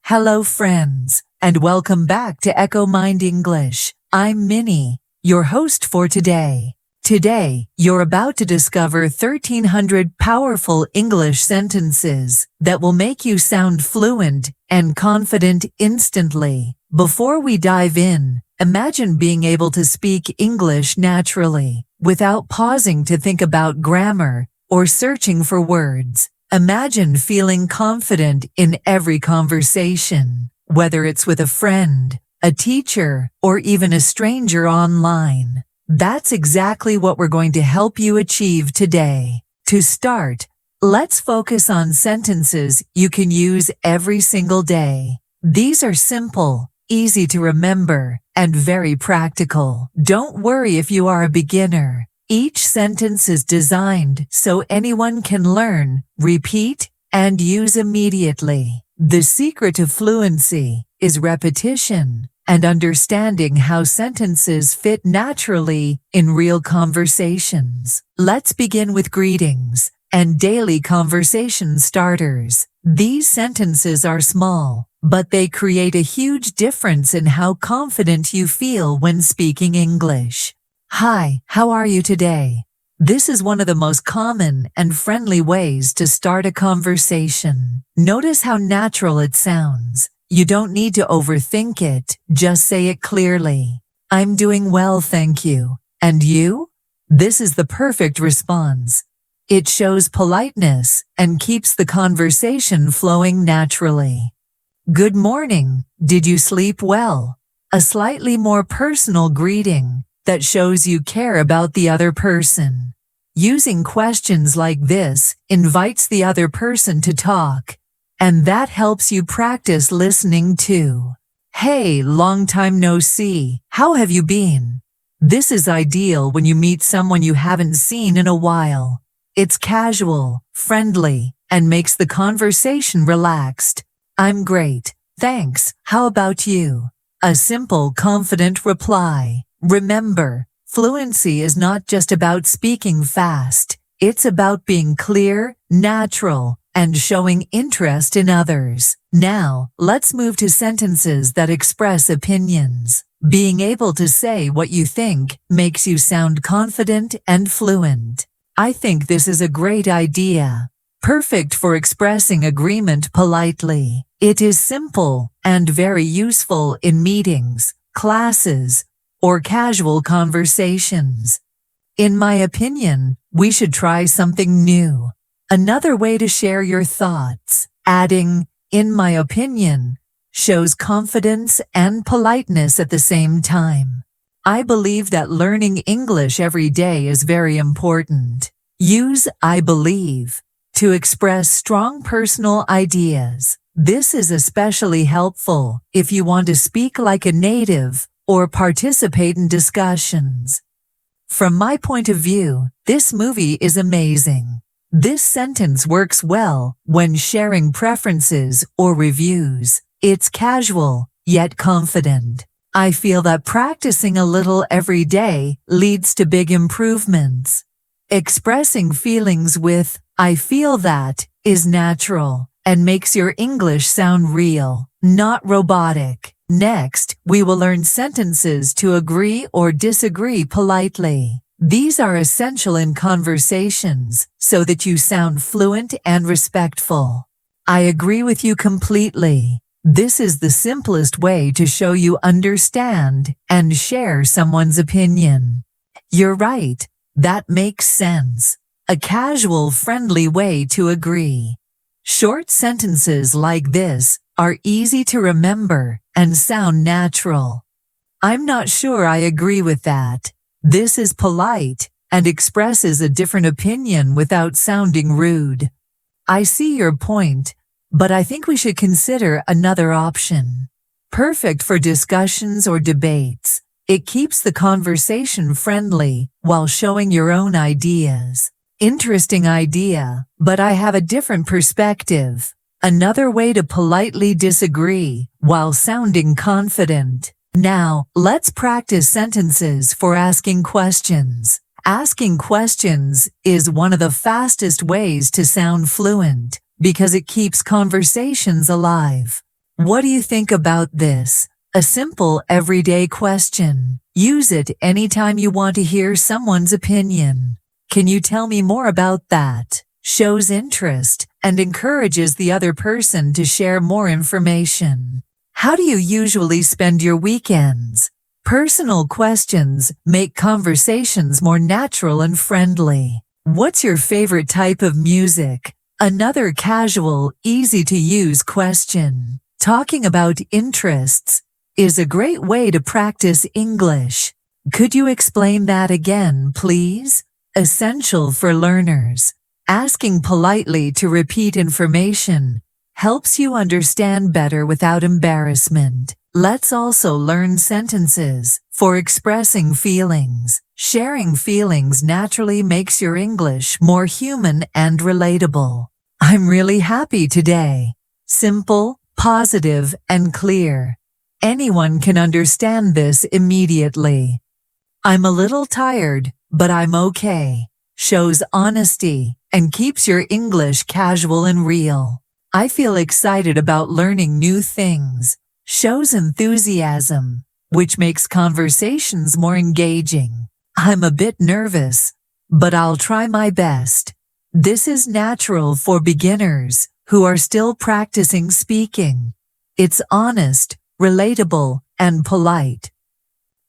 Hello friends, and welcome back to EchoMind English. I'm Minnie, your host for today. Today, you're about to discover 1,300 powerful English sentences that will make you sound fluent and confident instantly. Before we dive in, imagine being able to speak English naturally, without pausing to think about grammar or searching for words. Imagine feeling confident in every conversation, whether it's with a friend, a teacher, or even a stranger online. That's exactly what we're going to help you achieve today. To start, let's focus on sentences you can use every single day. These are simple, easy to remember, and very practical. Don't worry if you are a beginner. Each sentence is designed so anyone can learn, repeat, and use immediately. The secret to fluency is repetition and understanding how sentences fit naturally in real conversations. Let's begin with greetings and daily conversation starters. These sentences are small, but they create a huge difference in how confident you feel when speaking English. Hi, how are you today? This is one of the most common and friendly ways to start a conversation. Notice how natural it sounds. You don't need to overthink it, just say it clearly. I'm doing well, thank you. And you? This is the perfect response. It shows politeness and keeps the conversation flowing naturally. Good morning, did you sleep well? A slightly more personal greeting that shows you care about the other person. Using questions like this invites the other person to talk, and that helps you practice listening too. Hey, long time no see. How have you been? This is ideal when you meet someone you haven't seen in a while. It's casual, friendly, and makes the conversation relaxed. I'm great, thanks. How about you? A simple, confident reply. Remember, fluency is not just about speaking fast. It's about being clear, natural, and showing interest in others. Now, let's move to sentences that express opinions. Being able to say what you think makes you sound confident and fluent. I think this is a great idea. Perfect for expressing agreement politely. It is simple and very useful in meetings, classes, or casual conversations. In my opinion, we should try something new. Another way to share your thoughts, adding, in my opinion, shows confidence and politeness at the same time. I believe that learning English every day is very important. Use I believe to express strong personal ideas. This is especially helpful if you want to speak like a native or participate in discussions. From my point of view, this movie is amazing. This sentence works well when sharing preferences or reviews. It's casual, yet confident. I feel that practicing a little every day leads to big improvements. Expressing feelings with, I feel that, is natural and makes your English sound real, not robotic. Next, we will learn sentences to agree or disagree politely. These are essential in conversations so that you sound fluent and respectful. I agree with you completely. This is the simplest way to show you understand and share someone's opinion. You're right. That makes sense. A casual, friendly way to agree. Short sentences like this are easy to remember and sound natural. I'm not sure I agree with that. This is polite and expresses a different opinion without sounding rude. I see your point, but I think we should consider another option. Perfect for discussions or debates. It keeps the conversation friendly while showing your own ideas. Interesting idea, but I have a different perspective. Another way to politely disagree while sounding confident. Now, let's practice sentences for asking questions. Asking questions is one of the fastest ways to sound fluent because it keeps conversations alive. What do you think about this? A simple everyday question. Use it anytime you want to hear someone's opinion. Can you tell me more about that? Shows interest and encourages the other person to share more information. How do you usually spend your weekends? Personal questions make conversations more natural and friendly. What's your favorite type of music? Another casual, easy-to-use question. Talking about interests is a great way to practice English. Could you explain that again, please? Essential for learners. Asking politely to repeat information helps you understand better without embarrassment. Let's also learn sentences for expressing feelings. Sharing feelings naturally makes your English more human and relatable. I'm really happy today. Simple, positive, and clear. Anyone can understand this immediately. I'm a little tired, but I'm okay. Shows honesty and keeps your English casual and real. I feel excited about learning new things. Shows enthusiasm, which makes conversations more engaging. I'm a bit nervous, but I'll try my best. This is natural for beginners who are still practicing speaking. It's honest, relatable, and polite.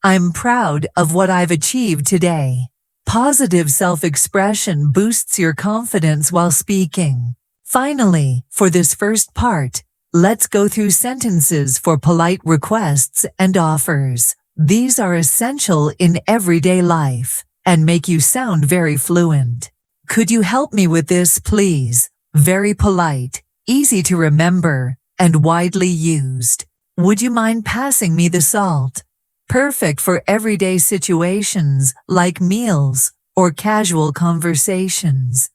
I'm proud of what I've achieved today. Positive self-expression boosts your confidence while speaking. Finally, for this first part, let's go through sentences for polite requests and offers. These are essential in everyday life and make you sound very fluent. Could you help me with this, please? Very polite, easy to remember, and widely used. Would you mind passing me the salt? Perfect for everyday situations like meals or casual conversations.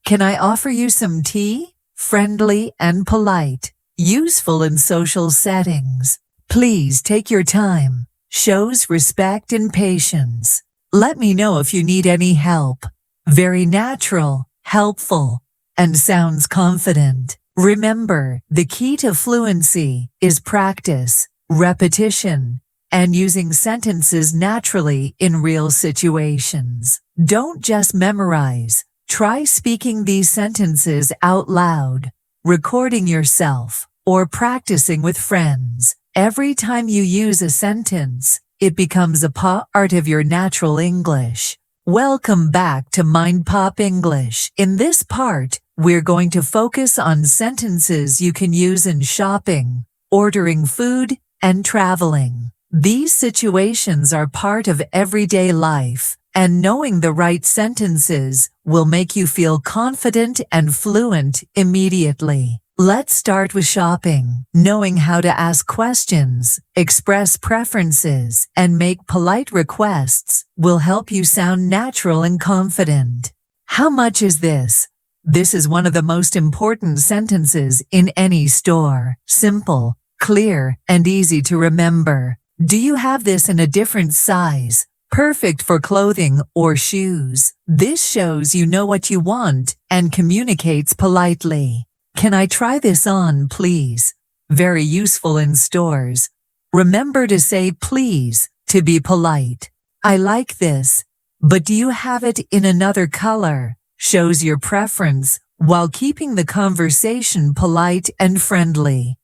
Can I offer you some tea? Friendly and polite. Useful in social settings. Please take your time. Shows respect and patience. Let me know if you need any help. Very natural, helpful, and sounds confident. Remember, the key to fluency is practice, repetition, and using sentences naturally in real situations. Don't just memorize. Try speaking these sentences out loud, recording yourself, or practicing with friends. Every time you use a sentence, it becomes a part of your natural English. Welcome back to Mind Pop English. In this part, we're going to focus on sentences you can use in shopping, ordering food, and traveling. These situations are part of everyday life, and knowing the right sentences will make you feel confident and fluent immediately. Let's start with shopping. Knowing how to ask questions, express preferences, and make polite requests will help you sound natural and confident. How much is this? This is one of the most important sentences in any store. Simple, clear, and easy to remember. Do you have this in a different size? Perfect for clothing or shoes. This shows you know what you want and communicates politely. Can I try this on, please? Very useful in stores. Remember to say please to be polite. I like this, but do you have it in another color? Shows your preference while keeping the conversation polite and friendly.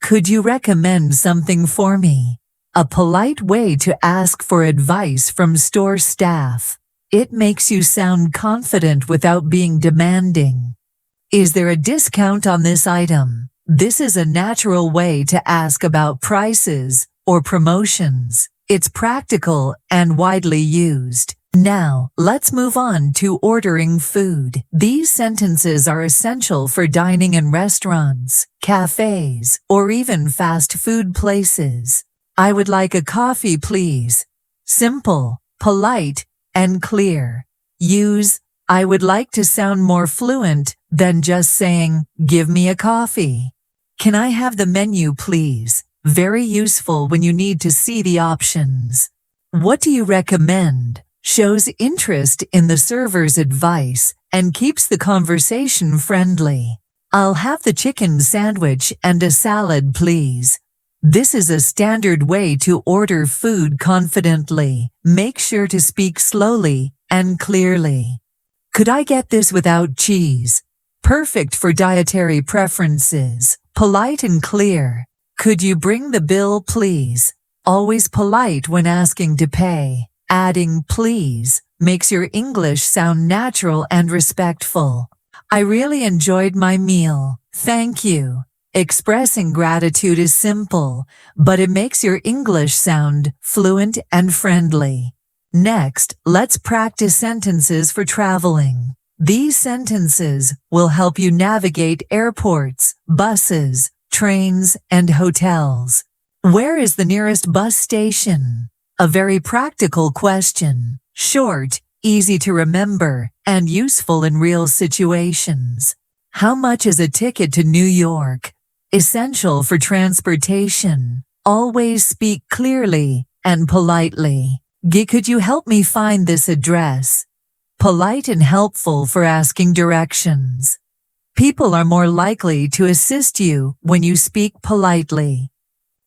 Could you recommend something for me? A polite way to ask for advice from store staff. It makes you sound confident without being demanding. Is there a discount on this item? This is a natural way to ask about prices or promotions. It's practical and widely used. Now, let's move on to ordering food. These sentences are essential for dining in restaurants, cafes, or even fast food places. I would like a coffee, please. Simple, polite, and clear. Use I would like to sound more fluent than just saying, give me a coffee. Can I have the menu, please? Very useful when you need to see the options. What do you recommend? Shows interest in the server's advice and keeps the conversation friendly. I'll have the chicken sandwich and a salad, please. This is a standard way to order food confidently. Make sure to speak slowly and clearly. Could I get this without cheese? Perfect for dietary preferences. Polite and clear. Could you bring the bill, please? Always polite when asking to pay. Adding please makes your English sound natural and respectful. I really enjoyed my meal. Thank you. Expressing gratitude is simple, but it makes your English sound fluent and friendly. Next, let's practice sentences for traveling. These sentences will help you navigate airports, buses, trains, and hotels. Where is the nearest bus station? A very practical question. Short, easy to remember, and useful in real situations. How much is a ticket to New York? Essential for transportation. Always speak clearly and politely. Could you help me find this address? Polite and helpful for asking directions. People are more likely to assist you when you speak politely.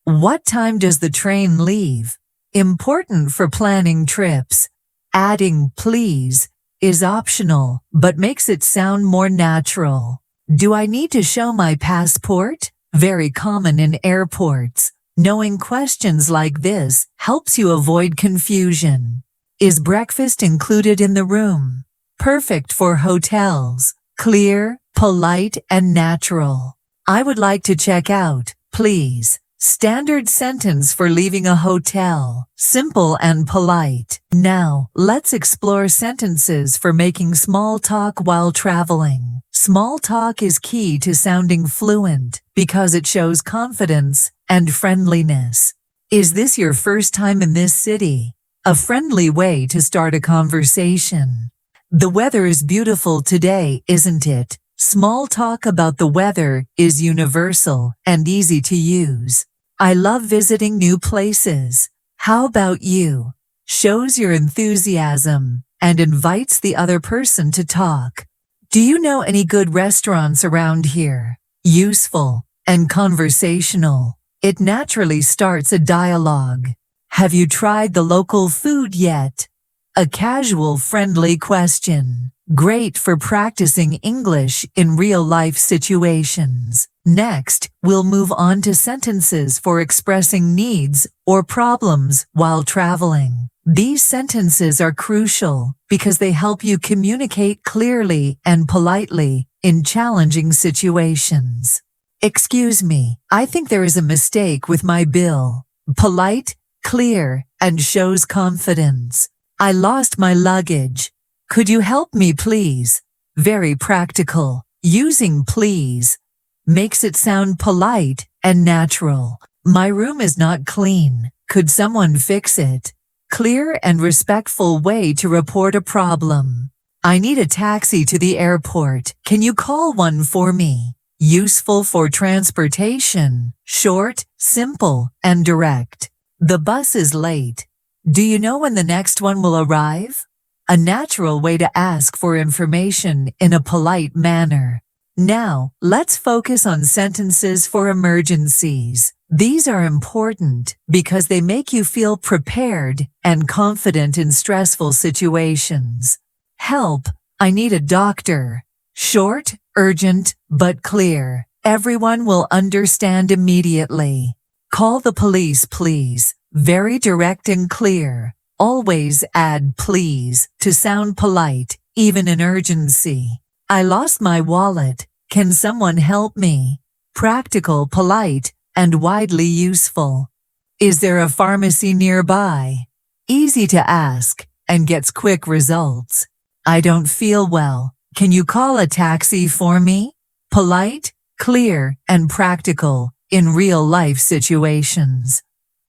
What time does the train leave? Important for planning trips. Adding please is optional, but makes it sound more natural. Do I need to show my passport? Very common in airports. Knowing questions like this helps you avoid confusion. Is breakfast included in the room? Perfect for hotels. Clear, polite, and natural. I would like to check out, please. Standard sentence for leaving a hotel. Simple and polite. Now, let's explore sentences for making small talk while traveling. Small talk is key to sounding fluent because it shows confidence and friendliness. Is this your first time in this city? A friendly way to start a conversation. The weather is beautiful today, isn't it? Small talk about the weather is universal and easy to use. I love visiting new places. How about you? Shows your enthusiasm and invites the other person to talk. Do you know any good restaurants around here? Useful and conversational. It naturally starts a dialogue. Have you tried the local food yet? A casual, friendly question. Great for practicing English in real-life situations. Next, we'll move on to sentences for expressing needs or problems while traveling. These sentences are crucial because they help you communicate clearly and politely in challenging situations. Excuse me, I think there is a mistake with my bill. Polite, clear, and shows confidence. I lost my luggage. Could you help me, please? Very practical. Using please makes it sound polite and natural. My room is not clean. Could someone fix it? Clear and respectful way to report a problem. I need a taxi to the airport. Can you call one for me? Useful for transportation. Short, simple, and direct. The bus is late. Do you know when the next one will arrive? A natural way to ask for information in a polite manner. Now, let's focus on sentences for emergencies. These are important because they make you feel prepared and confident in stressful situations. Help, I need a doctor. Short, urgent, but clear. Everyone will understand immediately. Call the police, please. Very direct and clear. Always add please to sound polite, even in urgency. I lost my wallet. Can someone help me? Practical, polite, and widely useful. Is there a pharmacy nearby? Easy to ask and gets quick results. I don't feel well. Can you call a taxi for me? Polite, clear, and practical in real-life situations.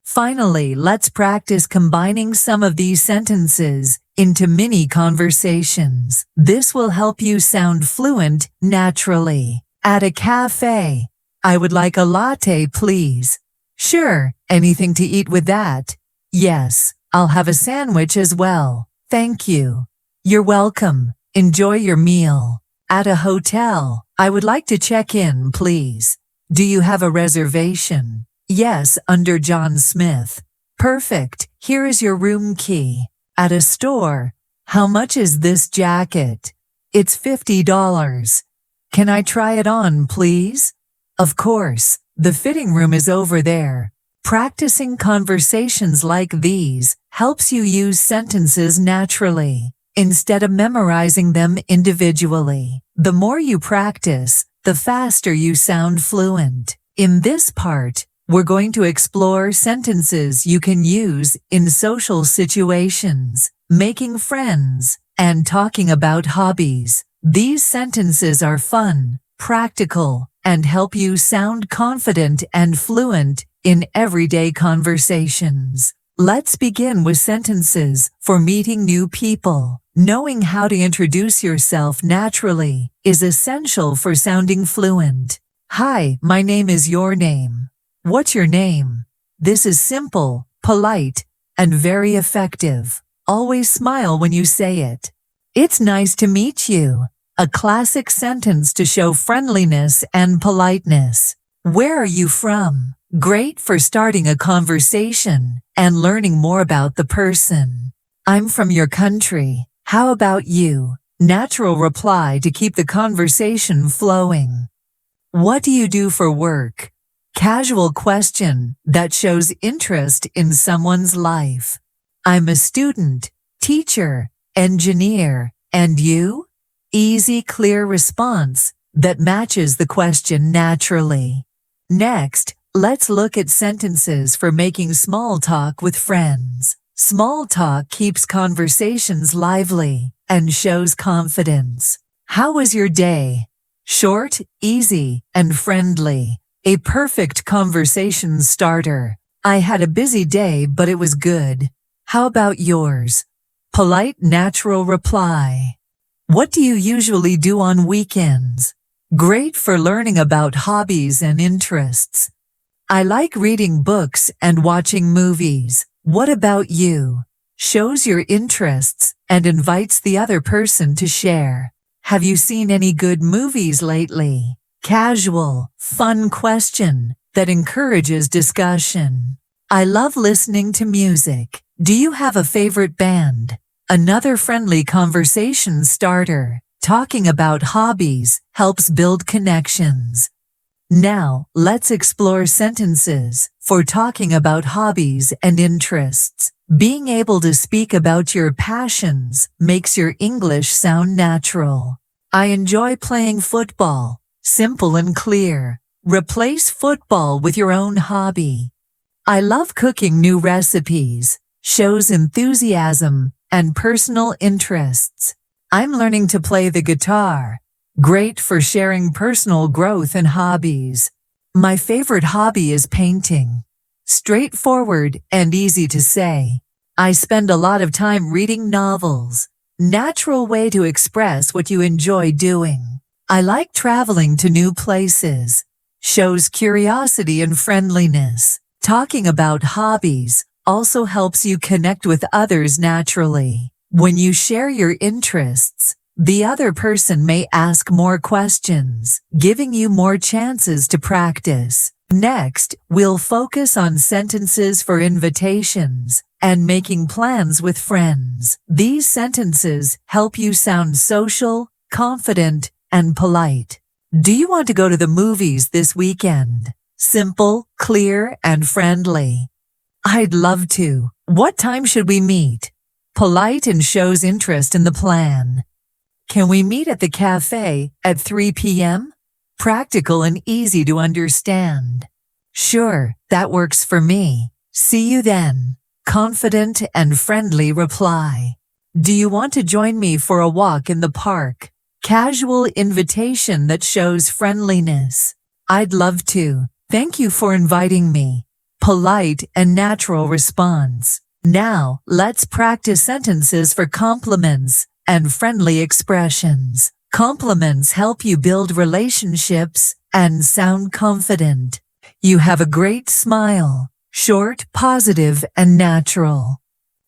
Finally, let's practice combining some of these sentences into mini conversations. This will help you sound fluent naturally. At a cafe, I would like a latte, please. Sure, anything to eat with that? Yes, I'll have a sandwich as well. Thank you. You're welcome. Enjoy your meal. At a hotel, I would like to check in, please. Do you have a reservation? Yes, under John Smith. Perfect. Here is your room key. At a store. How much is this jacket? It's $50. Can I try it on, please? Of course. The fitting room is over there. Practicing conversations like these helps you use sentences naturally, instead of memorizing them individually. The more you practice, the faster you sound fluent. In this part, we're going to explore sentences you can use in social situations, making friends, and talking about hobbies. These sentences are fun, practical, and help you sound confident and fluent in everyday conversations. Let's begin with sentences for meeting new people. Knowing how to introduce yourself naturally is essential for sounding fluent. Hi, my name is your name. What's your name? This is simple, polite, and very effective. Always smile when you say it. It's nice to meet you. A classic sentence to show friendliness and politeness. Where are you from? Great for starting a conversation and learning more about the person. I'm from your country. How about you? Natural reply to keep the conversation flowing. What do you do for work? Casual question that shows interest in someone's life. I'm a student, teacher, engineer, and you? Easy, clear response that matches the question naturally. Next, let's look at sentences for making small talk with friends. Small talk keeps conversations lively and shows confidence. How was your day? Short, easy, and friendly. A perfect conversation starter. I had a busy day, but it was good. How about yours? Polite, natural reply. What do you usually do on weekends? Great for learning about hobbies and interests. I like reading books and watching movies. What about you? Shows your interests and invites the other person to share. Have you seen any good movies lately? Casual, fun question that encourages discussion. I love listening to music. Do you have a favorite band? Another friendly conversation starter. Talking about hobbies helps build connections. Now, let's explore sentences for talking about hobbies and interests. Being able to speak about your passions makes your English sound natural. I enjoy playing football. Simple and clear. Replace football with your own hobby. I love cooking new recipes. Shows enthusiasm and personal interests. I'm learning to play the guitar. Great for sharing personal growth and hobbies. My favorite hobby is painting. Straightforward and easy to say. I spend a lot of time reading novels. Natural way to express what you enjoy doing. I like traveling to new places. Shows curiosity and friendliness. Talking about hobbies also helps you connect with others naturally. When you share your interests, the other person may ask more questions, giving you more chances to practice. Next, we'll focus on sentences for invitations and making plans with friends. These sentences help you sound social, confident, and polite. Do you want to go to the movies this weekend? Simple, clear, and friendly. I'd love to. What time should we meet? Polite and shows interest in the plan. Can we meet at the cafe at 3 p.m.? Practical and easy to understand. Sure, that works for me. See you then. Confident and friendly reply. Do you want to join me for a walk in the park? Casual invitation that shows friendliness. I'd love to. Thank you for inviting me. Polite and natural response. Now, let's practice sentences for compliments and friendly expressions. Compliments help you build relationships and sound confident. You have a great smile. Short, positive, and natural.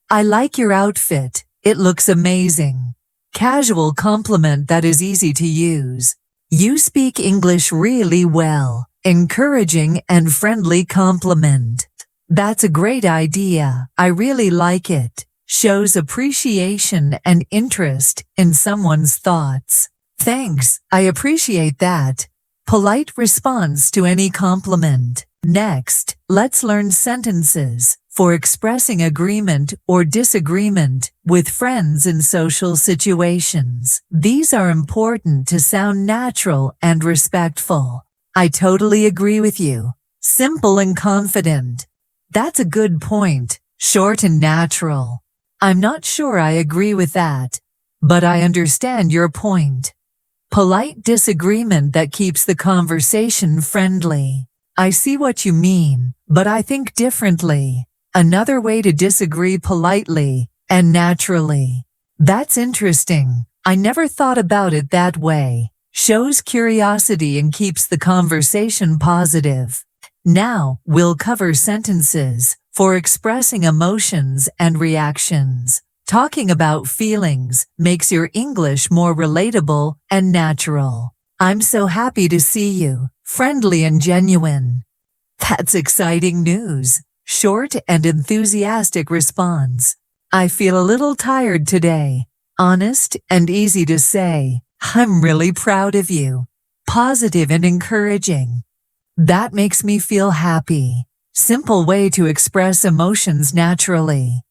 I like your outfit. It looks amazing. Casual compliment that is easy to use. You speak English really well. Encouraging and friendly compliment. That's a great idea. I really like it. Shows appreciation and interest in someone's thoughts. Thanks, I appreciate that. Polite response to any compliment. Next, let's learn sentences for expressing agreement or disagreement with friends in social situations. These are important to sound natural and respectful. I totally agree with you. Simple and confident. That's a good point. Short and natural. I'm not sure I agree with that, but I understand your point. Polite disagreement that keeps the conversation friendly. I see what you mean, but I think differently. Another way to disagree politely and naturally. That's interesting. I never thought about it that way. Shows curiosity and keeps the conversation positive. Now, we'll cover sentences for expressing emotions and reactions. Talking about feelings makes your English more relatable and natural. I'm so happy to see you. Friendly and genuine. That's exciting news. Short and enthusiastic response. I feel a little tired today. Honest and easy to say. I'm really proud of you. Positive and encouraging. That makes me feel happy. Simple way to express emotions naturally.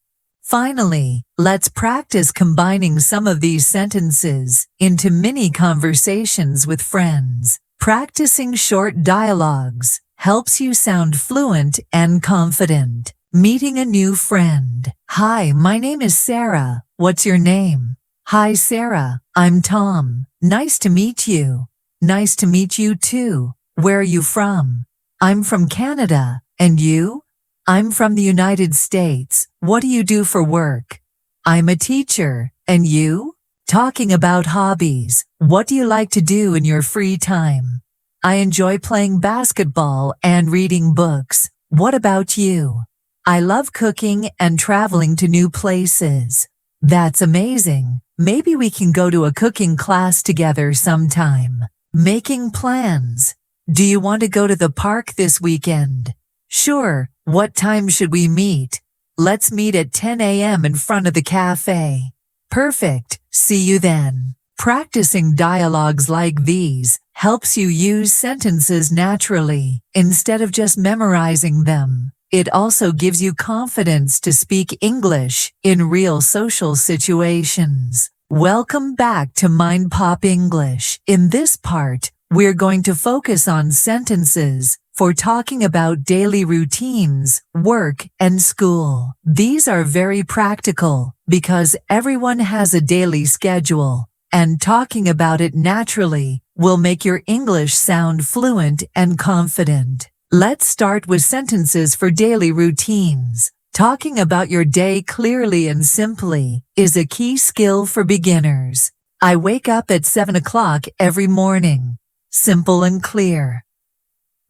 Finally, let's practice combining some of these sentences into mini conversations with friends. Practicing short dialogues helps you sound fluent and confident. Meeting a new friend. Hi, my name is Sarah. What's your name? Hi, Sarah. I'm Tom. Nice to meet you. Nice to meet you too. Where are you from? I'm from Canada. And you? I'm from the United States. What do you do for work? I'm a teacher. And you? Talking about hobbies. What do you like to do in your free time? I enjoy playing basketball and reading books. What about you? I love cooking and traveling to new places. That's amazing. Maybe we can go to a cooking class together sometime. Making plans. Do you want to go to the park this weekend? Sure. What time should we meet? Let's meet at 10 a.m. in front of the cafe. Perfect. See you then. Practicing dialogues like these helps you use sentences naturally instead of just memorizing them. It also gives you confidence to speak English in real social situations. Welcome back to Mind Pop English. In this part, we're going to focus on sentences for talking about daily routines, work, and school. These are very practical because everyone has a daily schedule, and talking about it naturally will make your English sound fluent and confident. Let's start with sentences for daily routines. Talking about your day clearly and simply is a key skill for beginners. I wake up at 7 o'clock every morning. Simple and clear.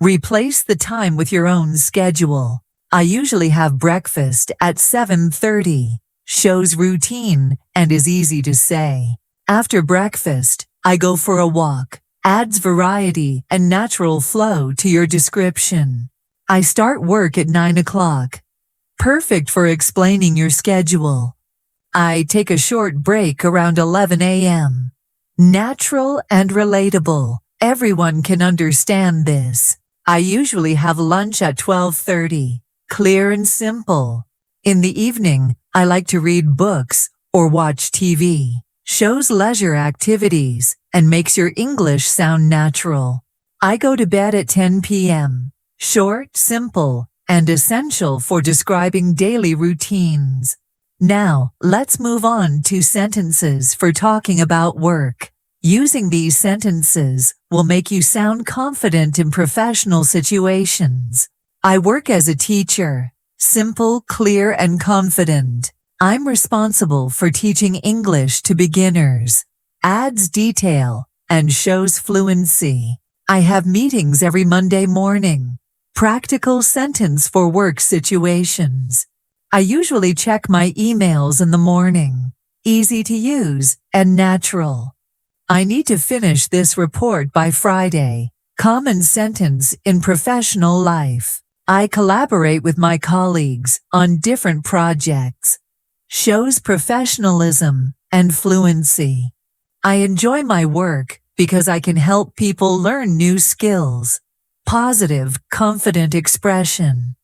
Replace the time with your own schedule. I usually have breakfast at 7:30. Shows routine and is easy to say. After breakfast, I go for a walk. Adds variety and natural flow to your description. I start work at 9 o'clock. Perfect for explaining your schedule. I take a short break around 11 a.m. Natural and relatable. Everyone can understand this. I usually have lunch at 12:30. Clear and simple. In the evening, I like to read books or watch TV. Shows leisure activities and makes your English sound natural. I go to bed at 10 p.m. Short, simple, and essential for describing daily routines. Now, let's move on to sentences for talking about work. Using these sentences will make you sound confident in professional situations. I work as a teacher. Simple, clear, and confident. I'm responsible for teaching English to beginners. Adds detail and shows fluency. I have meetings every Monday morning. Practical sentence for work situations. I usually check my emails in the morning. Easy to use and natural. I need to finish this report by Friday. Common sentence in professional life. I collaborate with my colleagues on different projects. Shows professionalism and fluency. I enjoy my work because I can help people learn new skills. Positive, confident expression.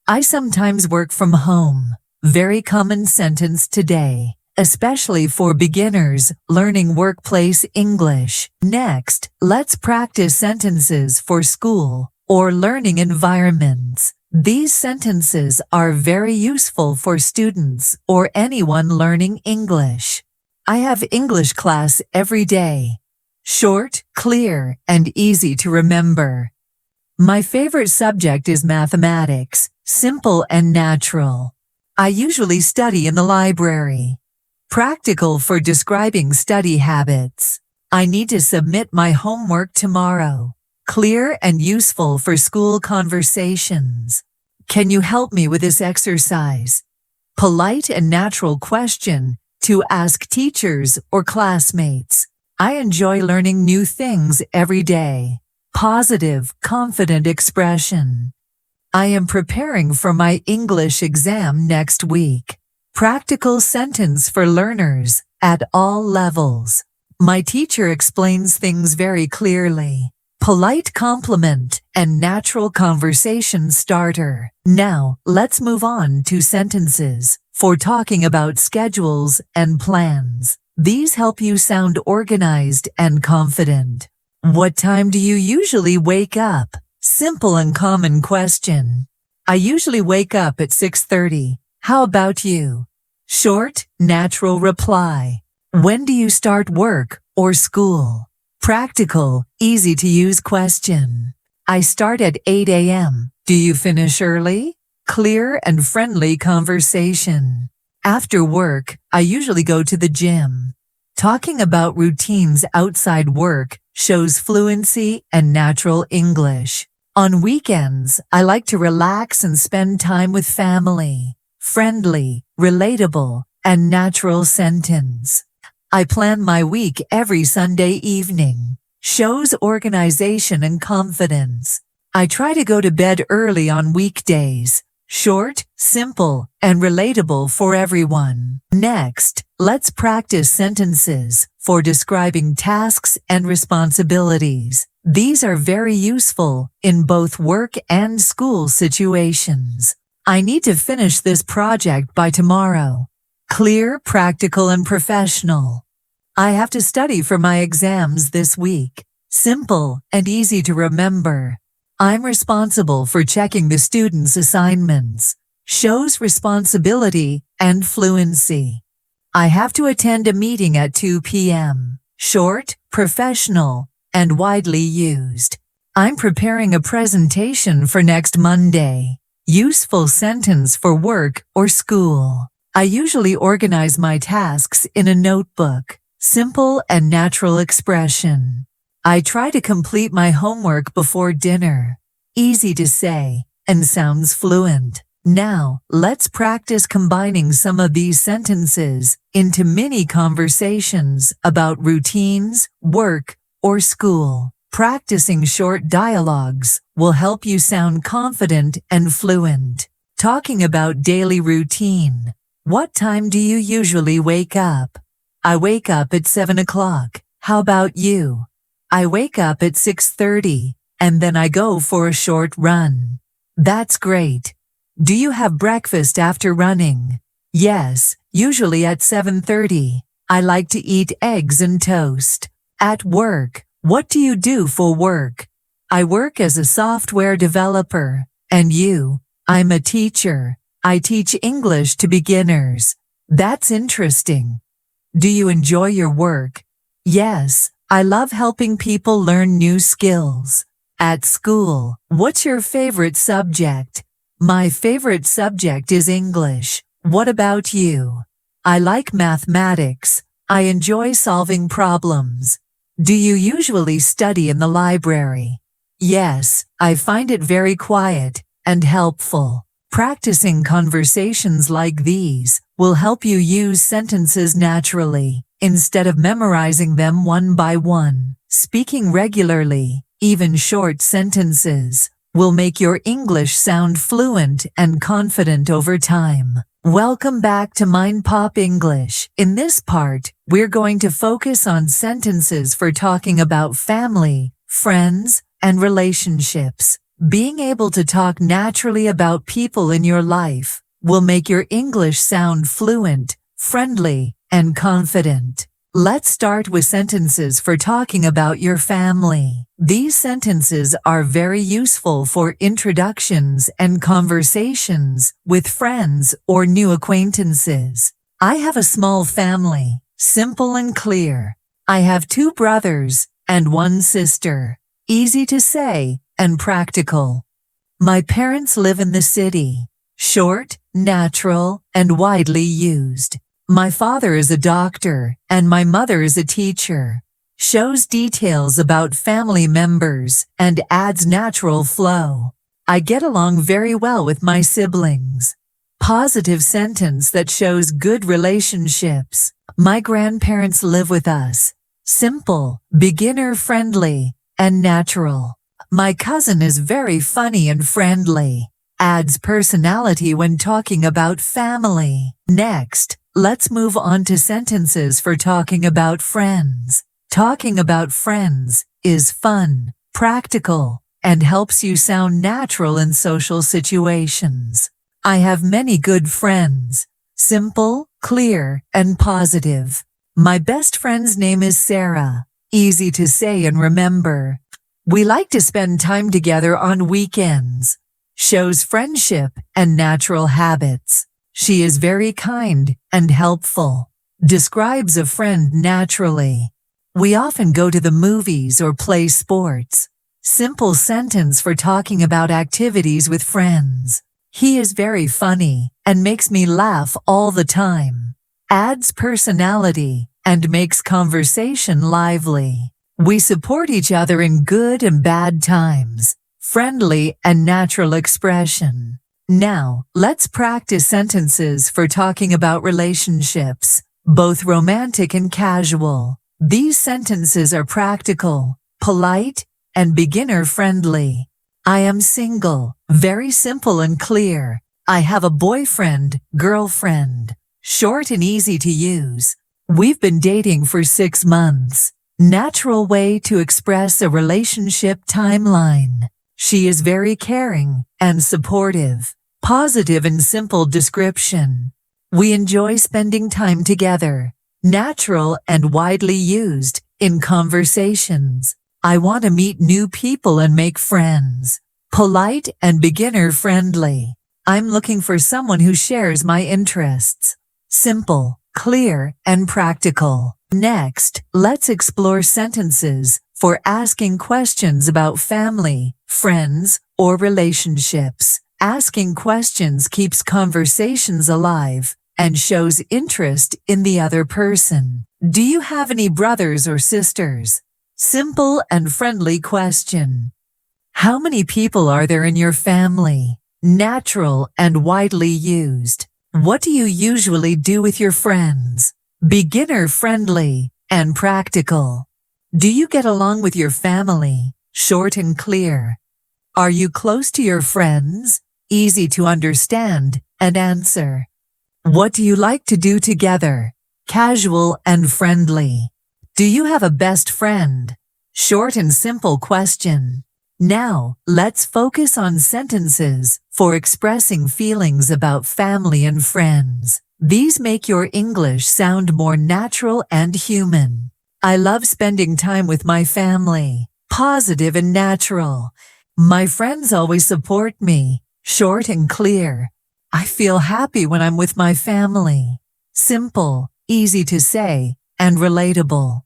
I sometimes work from home. Very common sentence today, especially for beginners learning workplace English. Next, let's practice sentences for school or learning environments. These sentences are very useful for students or anyone learning English. I have English class every day. Short, clear, and easy to remember. My favorite subject is mathematics, simple and natural. I usually study in the library. Practical for describing study habits. I need to submit my homework tomorrow. Clear and useful for school conversations. Can you help me with this exercise? Polite and natural question to ask teachers or classmates. I enjoy learning new things every day. Positive, confident expression. I am preparing for my English exam next week. Practical sentence for learners at all levels. My teacher explains things very clearly. Polite compliment and natural conversation starter. Now, let's move on to sentences for talking about schedules and plans. These help you sound organized and confident. What time do you usually wake up? Simple and common question. I usually wake up at 6:30. How about you? Short, natural reply. When do you start work or school? Practical, easy to use question. I start at 8 a.m. Do you finish early? Clear and friendly conversation. After work, I usually go to the gym. Talking about routines outside work shows fluency and natural English. On weekends, I like to relax and spend time with family. Friendly, relatable, and natural sentence. I plan my week every Sunday evening. Shows organization and confidence. I try to go to bed early on weekdays. Short, simple, and relatable for everyone. Next, let's practice sentences for describing tasks and responsibilities. These are very useful in both work and school situations. I need to finish this project by tomorrow. Clear, practical, and professional. I have to study for my exams this week. Simple and easy to remember. I'm responsible for checking the students' assignments. Shows responsibility and fluency. I have to attend a meeting at 2 p.m. Short, professional, and widely used. I'm preparing a presentation for next Monday. Useful sentence for work or school. I usually organize my tasks in a notebook. Simple and natural expression. I try to complete my homework before dinner. Easy to say and sounds fluent. Now, let's practice combining some of these sentences into mini conversations about routines, work, or school. Practicing short dialogues will help you sound confident and fluent. Talking about daily routine. What time do you usually wake up? I wake up at 7 o'clock. How about you? I wake up at 6:30, and then I go for a short run. That's great. Do you have breakfast after running? Yes, usually at 7:30. I like to eat eggs and toast. At work, what do you do for work? I work as a software developer. And you? I'm a teacher. I teach English to beginners. That's interesting. Do you enjoy your work? Yes, I love helping people learn new skills. At school, what's your favorite subject? My favorite subject is English. What about you? I like mathematics. I enjoy solving problems. Do you usually study in the library? Yes, I find it very quiet and helpful. Practicing conversations like these will help you use sentences naturally. instead of memorizing them one by one. Speaking regularly, even short sentences, will make your English sound fluent and confident over time. Welcome back to Mind Pop English. In this part, we're going to focus on sentences for talking about family, friends, and relationships. Being able to talk naturally about people in your life will make your English sound fluent, friendly, and confident. Let's start with sentences for talking about your family. These sentences are very useful for introductions and conversations with friends or new acquaintances. I have a small family, simple and clear. I have 2 brothers and 1 sister. Easy to say and practical. My parents live in the city. Short, natural, and widely used. My father is a doctor, and my mother is a teacher. Shows details about family members and adds natural flow. I get along very well with my siblings. Positive sentence that shows good relationships. My grandparents live with us. Simple, beginner-friendly, and natural. My cousin is very funny and friendly. Adds personality when talking about family. Next, let's move on to sentences for talking about friends. Talking about friends is fun, practical, and helps you sound natural in social situations. I have many good friends. Simple, clear, and positive. My best friend's name is Sarah. Easy to say and remember. We like to spend time together on weekends. Shows friendship and natural habits. She is very kind and helpful. Describes a friend naturally. We often go to the movies or play sports. Simple sentence for talking about activities with friends. He is very funny and makes me laugh all the time. Adds personality and makes conversation lively. We support each other in good and bad times. Friendly and natural expression. Now, let's practice sentences for talking about relationships, both romantic and casual. These sentences are practical, polite, and beginner-friendly. I am single, very simple and clear. I have a boyfriend, girlfriend. Short and easy to use. We've been dating for 6 months. Natural way to express a relationship timeline. She is very caring and supportive. Positive and simple description. We enjoy spending time together. Natural and widely used in conversations. I want to meet new people and make friends. Polite and beginner-friendly. I'm looking for someone who shares my interests. Simple, clear, and practical. Next, let's explore sentences for asking questions about family, friends, or relationships. Asking questions keeps conversations alive and shows interest in the other person. Do you have any brothers or sisters? Simple and friendly question. How many people are there in your family? Natural and widely used. What do you usually do with your friends? Beginner-friendly and practical. Do you get along with your family? Short and clear. Are you close to your friends? Easy to understand and answer. What do you like to do together? Casual and friendly. Do you have a best friend? Short and simple question. Now, let's focus on sentences for expressing feelings about family and friends. These make your English sound more natural and human. I love spending time with my family. Positive and natural. My friends always support me. Short and clear. I feel happy when I'm with my family. Simple, easy to say, and relatable.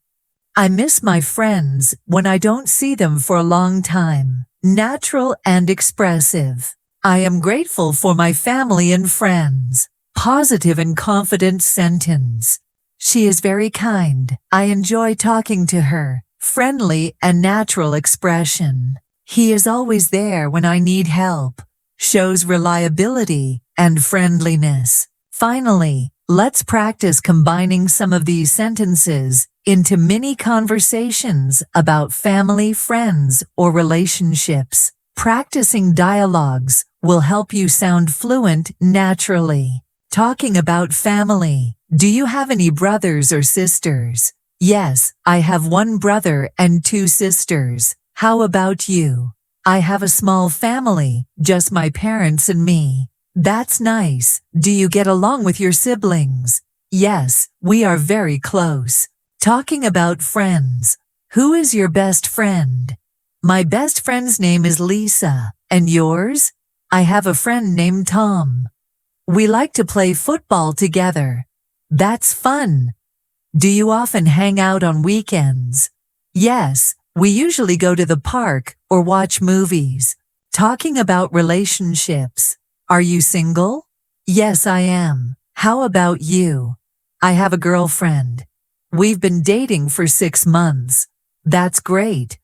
I miss my friends when I don't see them for a long time. Natural and expressive. I am grateful for my family and friends. Positive and confident sentence. She is very kind. I enjoy talking to her. Friendly and natural expression. He is always there when I need help. Shows reliability and friendliness. Finally, Let's practice combining some of these sentences into mini conversations about family, friends, or relationships. Practicing dialogues will help you sound fluent naturally. Talking about family. Do you have any brothers or sisters? Yes, I have one brother and two sisters. How about you? I have a small family, just my parents and me. That's nice. Do you get along with your siblings? Yes, we are very close. Talking about friends. Who is your best friend? My best friend's name is Lisa. And yours? I have a friend named Tom. We like to play football together. That's fun. Do you often hang out on weekends? Yes, we usually go to the park or watch movies. Talking about relationships. Are you single? Yes, I am. How about you? I have a girlfriend. We've been dating for 6 months. That's great.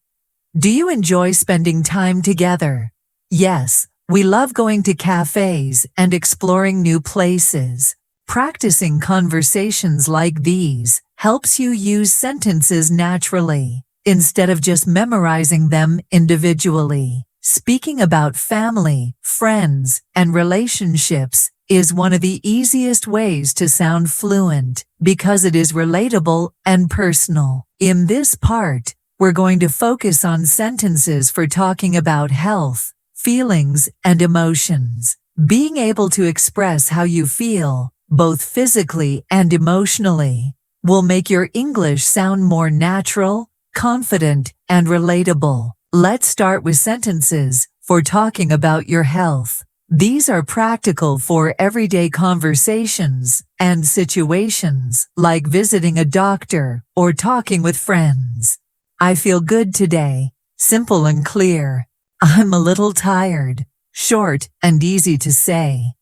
Do you enjoy spending time together? Yes, we love going to cafes and exploring new places. Practicing conversations like these helps you use sentences naturally, instead of just memorizing them individually. Speaking about family, friends, and relationships is one of the easiest ways to sound fluent because it is relatable and personal. In this part, we're going to focus on sentences for talking about health, feelings, and emotions. Being able to express how you feel, both physically and emotionally, will make your English sound more natural, confident, and relatable. Let's start with sentences for talking about your health. These are practical for everyday conversations and situations like visiting a doctor or talking with friends. I feel good today. Simple and clear. I'm a little tired. Short and easy to say.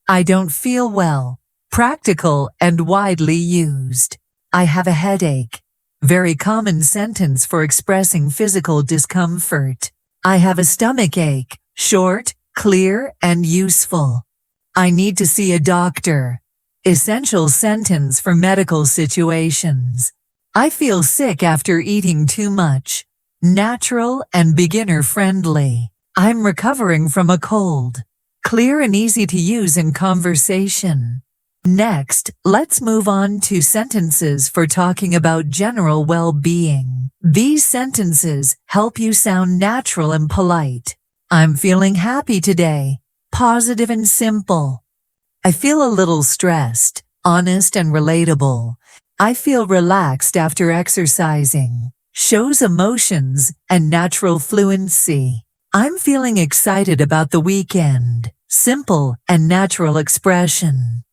I don't feel well. Practical and widely used. I have a headache. Very common sentence for expressing physical discomfort. I have a stomach ache. Short, clear, and useful. I need to see a doctor. Essential sentence for medical situations. I feel sick after eating too much. Natural and beginner-friendly. I'm recovering from a cold. Clear and easy to use in conversation. Next, let's move on to sentences for talking about general well-being. These sentences help you sound natural and polite. I'm feeling happy today. Positive and simple. I feel a little stressed. Honest and relatable. I feel relaxed after exercising. Shows emotions and natural fluency. I'm feeling excited about the weekend. Simple and natural expression.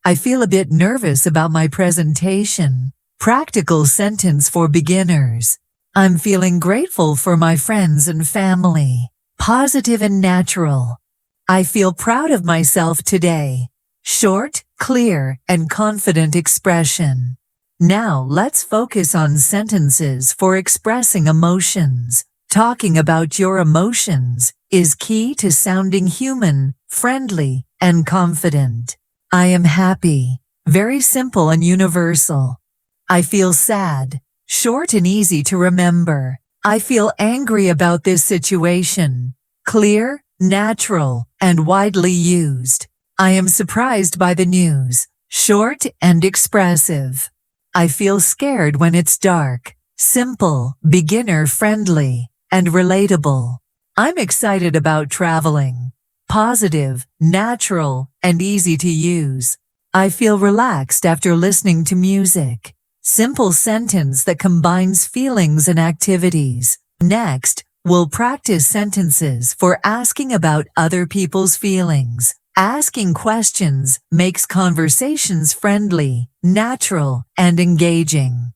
I feel a bit nervous about my presentation. Practical sentence for beginners. I'm feeling grateful for my friends and family. Positive and natural. I feel proud of myself today. Short, clear, and confident expression. Now let's focus on sentences for expressing emotions. Talking about your emotions is key to sounding human, friendly, and confident. I am happy. Very simple and universal. I feel sad. Short and easy to remember. I feel angry about this situation. Clear, natural, and widely used. I am surprised by the news. Short and expressive. I feel scared when it's dark. Simple, beginner-friendly, and relatable. I'm excited about traveling. Positive, natural, and easy to use. I feel relaxed after listening to music. Simple sentence that combines feelings and activities. Next, we'll practice sentences for asking about other people's feelings. Asking questions makes conversations friendly, natural, and engaging.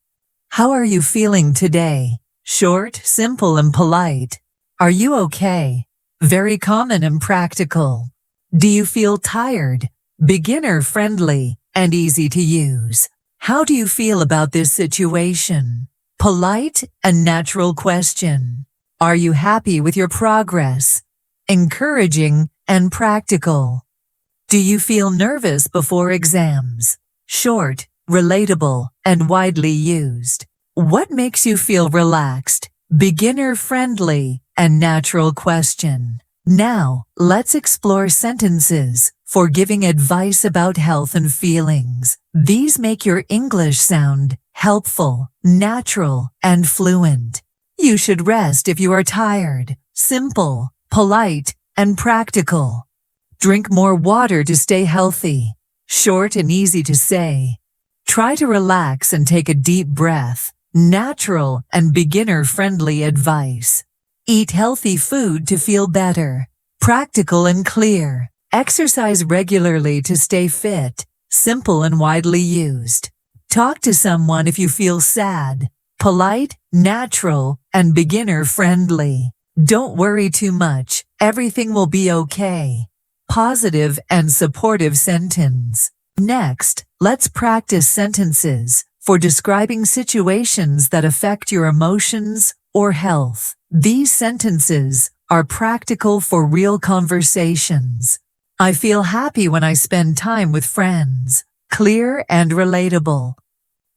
How are you feeling today? Short, simple, and polite. Are you okay? Very common and practical. Do you feel tired? Beginner-friendly and easy to use. How do you feel about this situation? Polite and natural question. Are you happy with your progress? Encouraging and practical. Do you feel nervous before exams? short, relatable, and widely used. What makes you feel relaxed? Beginner-friendly and natural question. Now, let's explore sentences for giving advice about health and feelings. These make your English sound helpful, natural, and fluent. You should rest if you are tired. Simple, polite, and practical. Drink more water to stay healthy. Short and easy to say. Try to relax and take a deep breath. Natural and beginner-friendly advice. Eat healthy food to feel better. Practical and clear. Exercise regularly to stay fit. Simple and widely used. Talk to someone if you feel sad. Polite, natural, and beginner-friendly. Don't worry too much. Everything will be okay. Positive and supportive sentence. Next, let's practice sentences for describing situations that affect your emotions or health. These sentences are practical for real conversations. I feel happy when I spend time with friends. Clear and relatable.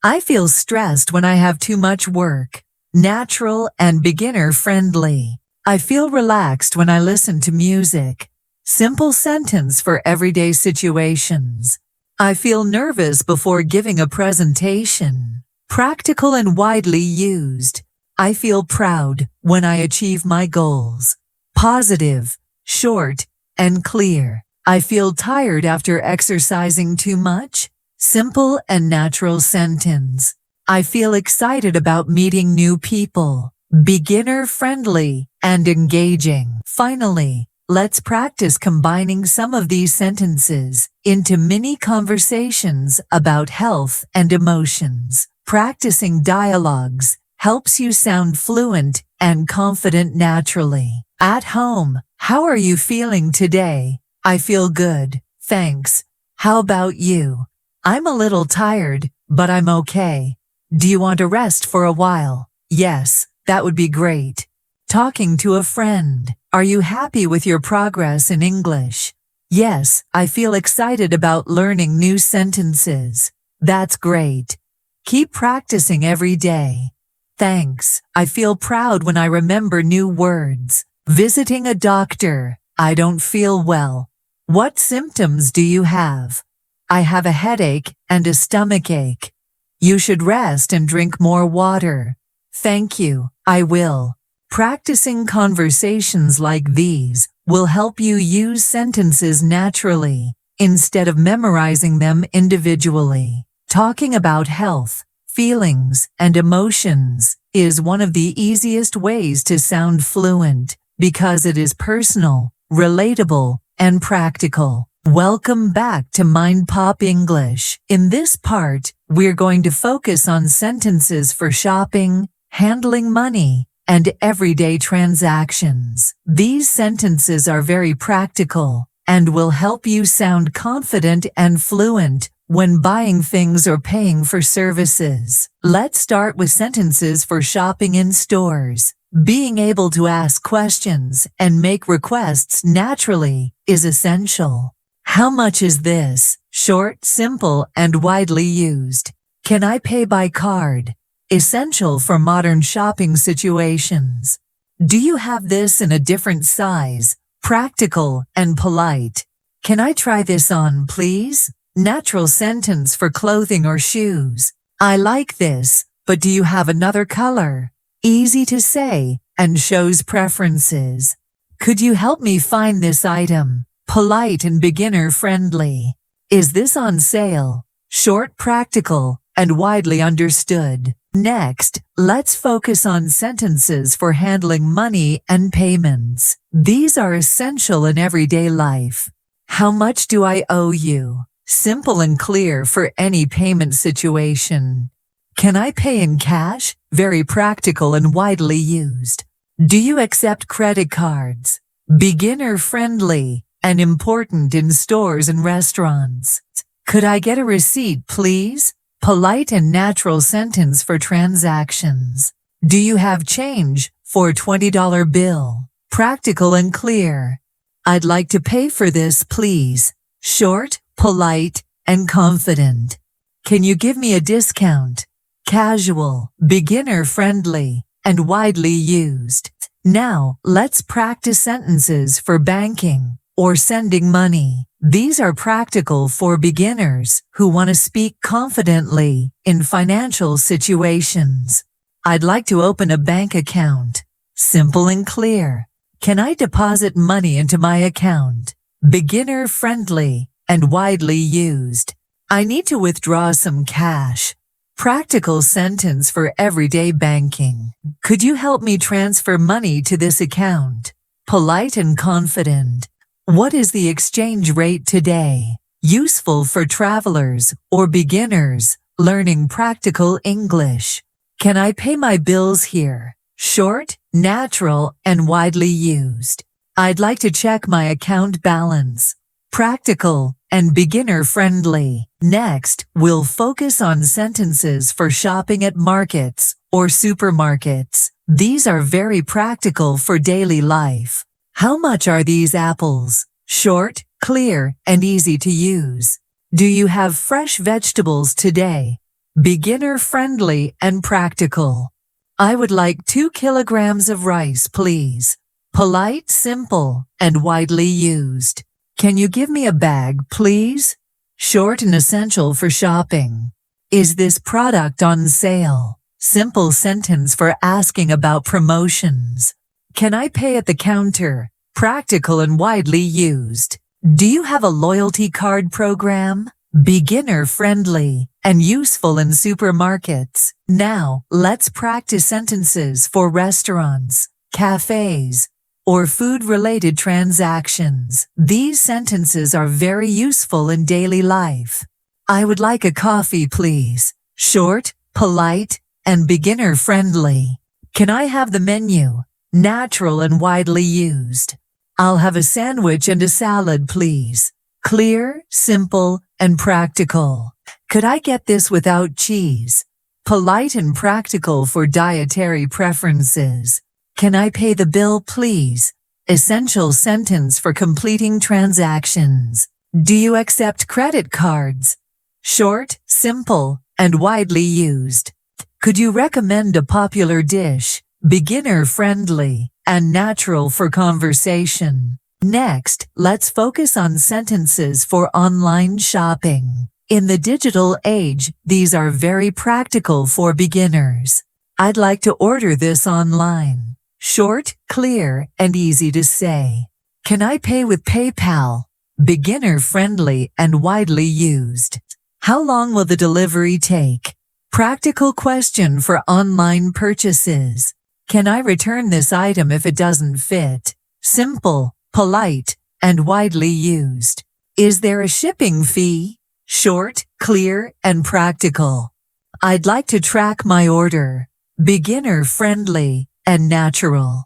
I feel stressed when I have too much work. Natural and beginner-friendly. I feel relaxed when I listen to music. Simple sentence for everyday situations. I feel nervous before giving a presentation. Practical and widely used. I feel proud when I achieve my goals. Positive, short, and clear. I feel tired after exercising too much. Simple and natural sentence. I feel excited about meeting new people. Beginner-friendly and engaging. Finally, let's practice combining some of these sentences into mini conversations about health and emotions. Practicing dialogues helps you sound fluent and confident naturally. At home, how are you feeling today? I feel good, thanks. How about you? I'm a little tired, but I'm okay. Do you want to rest for a while? Yes, that would be great. Talking to a friend. Are you happy with your progress in English? Yes, I feel excited about learning new sentences. That's great. Keep practicing every day. Thanks. I feel proud when I remember new words. Visiting a doctor. I don't feel well. What symptoms do you have? I have a headache and a stomachache. You should rest and drink more water. Thank you. I will. Practicing conversations like these will help you use sentences naturally instead of memorizing them individually. Talking about health, feelings, and emotions is one of the easiest ways to sound fluent because it is personal, relatable, and practical. Welcome back to Mind Pop English. In this part, we're going to focus on sentences for shopping, handling money, and everyday transactions. These sentences are very practical and will help you sound confident and fluent when buying things or paying for services. Let's start with sentences for shopping in stores. Being able to ask questions and make requests naturally is essential. How much is this? Short, simple, and widely used. Can I pay by card? Essential for modern shopping situations. Do you have this in a different size? Practical and polite. Can I try this on, please? Natural sentence for clothing or shoes. I like this, but do you have another color? Easy to say and shows preferences. Could you help me find this item? Polite and beginner-friendly. Is this on sale? Short, practical, and widely understood. Next, let's focus on sentences for handling money and payments. These are essential in everyday life. How much do I owe you? Simple and clear for any payment situation. Can I pay in cash? Very practical and widely used. Do you accept credit cards? Beginner-friendly and important in stores and restaurants. Could I get a receipt, please? Polite and natural sentence for transactions. Do you have change for a $20 bill? Practical and clear. I'd like to pay for this, please. Short, polite, and confident. Can you give me a discount? Casual, beginner-friendly, and widely used. Now, let's practice sentences for banking or sending money. These are practical for beginners who want to speak confidently in financial situations. I'd like to open a bank account. Simple and clear. Can I deposit money into my account? Beginner-friendly and widely used. I need to withdraw some cash. Practical sentence for everyday banking. Could you help me transfer money to this account? Polite and confident. What is the exchange rate today? Useful for travelers or beginners learning practical English. Can I pay my bills here? Short, natural, and widely used. I'd like to check my account balance. Practical and beginner-friendly. Next, we'll focus on sentences for shopping at markets or supermarkets. These are very practical for daily life. How much are these apples? Short, clear, and easy to use. Do you have fresh vegetables today? Beginner-friendly and practical. I would like 2 kilograms of rice, please. Polite, simple, and widely used. Can you give me a bag, please? Short and essential for shopping. Is this product on sale? Simple sentence for asking about promotions. Can I pay at the counter? Practical and widely used. Do you have a loyalty card program? Beginner-friendly and useful in supermarkets. Now, let's practice sentences for restaurants, cafes, or food-related transactions. These sentences are very useful in daily life. I would like a coffee, please. Short, polite, and beginner-friendly. Can I have the menu? Natural and widely used. I'll have a sandwich and a salad, please. Clear, simple, and practical. Could I get this without cheese? Polite and practical for dietary preferences. Can I pay the bill, please? Essential sentence for completing transactions. Do you accept credit cards? Short, simple, and widely used. Could you recommend a popular dish? Beginner-friendly and natural for conversation. Next, let's focus on sentences for online shopping. In the digital age, these are very practical for beginners. I'd like to order this online. Short, clear, and easy to say. Can I pay with PayPal? Beginner-friendly and widely used. How long will the delivery take? Practical question for online purchases. Can I return this item if it doesn't fit? Simple, polite, and widely used. Is there a shipping fee? Short, clear, and practical. I'd like to track my order. Beginner-friendly and natural.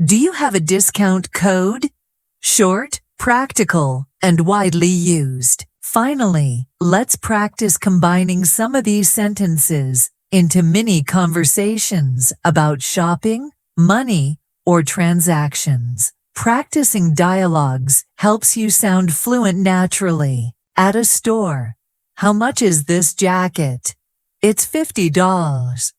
Do you have a discount code? Short, practical, and widely used. Finally, let's practice combining some of these sentences into mini conversations about shopping, money, or transactions. Practicing dialogues helps you sound fluent naturally. At a store. How much is this jacket? It's $50.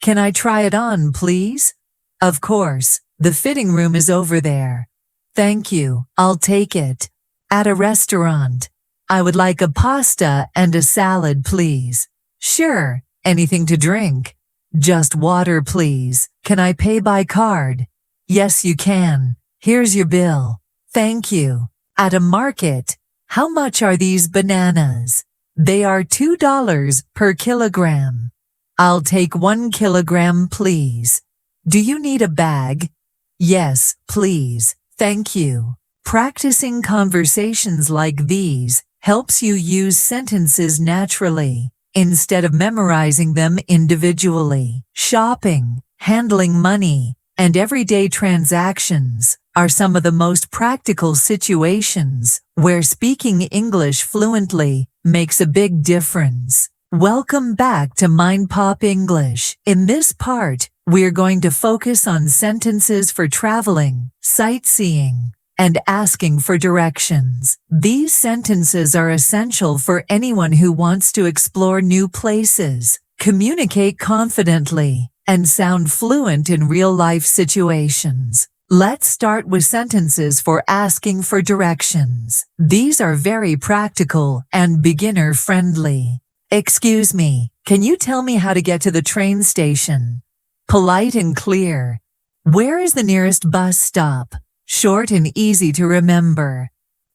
Can I try it on, please? Of course, the fitting room is over there. Thank you, I'll take it. At a restaurant. I would like a pasta and a salad, please. Sure, anything to drink? Just water, please. Can I pay by card? Yes, you can. Here's your bill. Thank you. At a market. How much are these bananas? They are $2 per kilogram. I'll take 1 kilogram, please. Do you need a bag? Yes, please. Thank you. Practicing conversations like these helps you use sentences naturally, instead of memorizing them individually. Shopping, handling money, and everyday transactions are some of the most practical situations where speaking English fluently makes a big difference. Welcome back to Mind Pop English. In this part, we're going to focus on sentences for traveling, sightseeing, and asking for directions. These sentences are essential for anyone who wants to explore new places, communicate confidently, and sound fluent in real-life situations. Let's start with sentences for asking for directions. These are very practical and beginner-friendly. Excuse me, can you tell me how to get to the train station? Polite and clear. Where is the nearest bus stop? Short and easy to remember.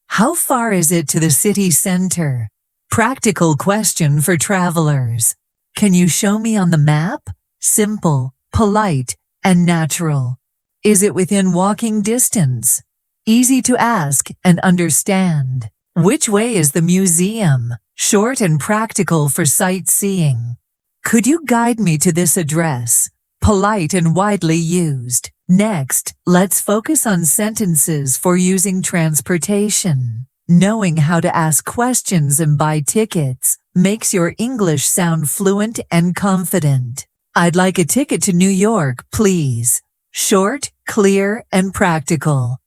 How far is it to the city center? Practical question for travelers. Can you show me on the map? Simple, polite, and natural. Is it within walking distance? Easy to ask and understand. Which way is the museum? Short and practical for sightseeing. Could you guide me to this address? Polite and widely used. Next, let's focus on sentences for using transportation. Knowing how to ask questions and buy tickets makes your English sound fluent and confident. I'd like a ticket to New York, please. Short, clear, and practical.